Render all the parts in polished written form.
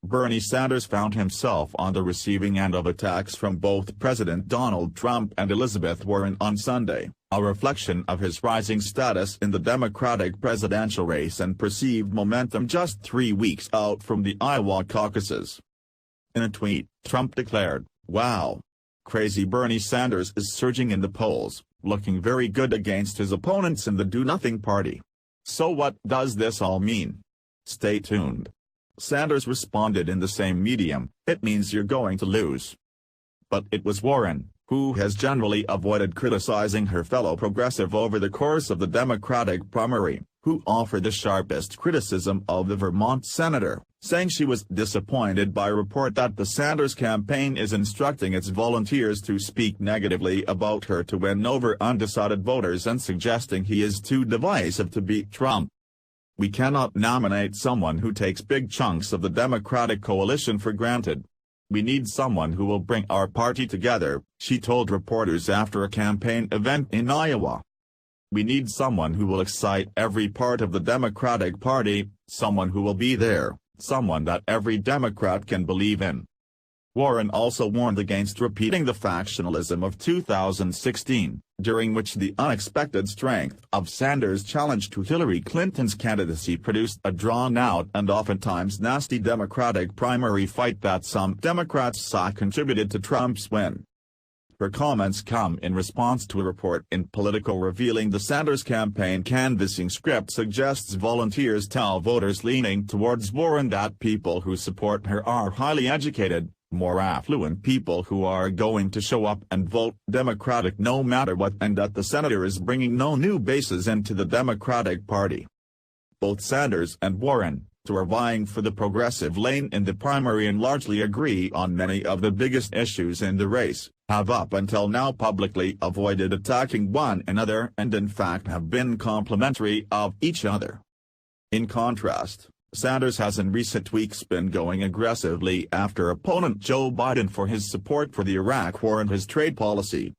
Bernie Sanders found himself on the receiving end of attacks from both President Donald Trump and Elizabeth Warren on Sunday, a reflection of his rising status in the Democratic presidential race and perceived momentum just 3 weeks out from the Iowa caucuses. In a tweet, Trump declared, "Wow. Crazy Bernie Sanders is surging in the polls, looking very good against his opponents in the Do-Nothing Party. So what does this all mean? Stay tuned." Sanders responded in the same medium, "It means you're going to lose." But it was Warren, who has generally avoided criticizing her fellow progressive over the course of the Democratic primary, who offered the sharpest criticism of the Vermont senator, saying she was disappointed by a report that the Sanders campaign is instructing its volunteers to speak negatively about her to win over undecided voters and suggesting he is too divisive to beat Trump. "We cannot nominate someone who takes big chunks of the Democratic coalition for granted. We need someone who will bring our party together," she told reporters after a campaign event in Iowa. "We need someone who will excite every part of the Democratic Party, someone who will be there, someone that every Democrat can believe in." Warren also warned against repeating the factionalism of 2016, during which the unexpected strength of Sanders' challenge to Hillary Clinton's candidacy produced a drawn-out and oftentimes nasty Democratic primary fight that some Democrats saw contributed to Trump's win. Her comments come in response to a report in Politico revealing the Sanders campaign canvassing script suggests volunteers tell voters leaning towards Warren that people who support her are highly educated, more affluent people who are going to show up and vote Democratic no matter what, and that the senator is bringing no new bases into the Democratic Party. Both Sanders and Warren, who are vying for the progressive lane in the primary and largely agree on many of the biggest issues in the race, have up until now publicly avoided attacking one another and in fact have been complimentary of each other. In contrast, Sanders has in recent weeks been going aggressively after opponent Joe Biden for his support for the Iraq War and his trade policy.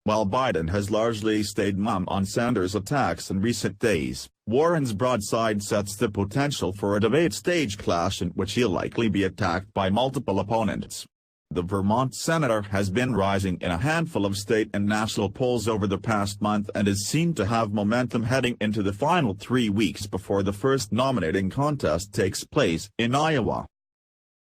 While Biden has largely stayed mum on Sanders' attacks in recent days, Warren's broadside sets the potential for a debate stage clash in which he'll likely be attacked by multiple opponents. The Vermont senator has been rising in a handful of state and national polls over the past month and is seen to have momentum heading into the final 3 weeks before the first nominating contest takes place in Iowa.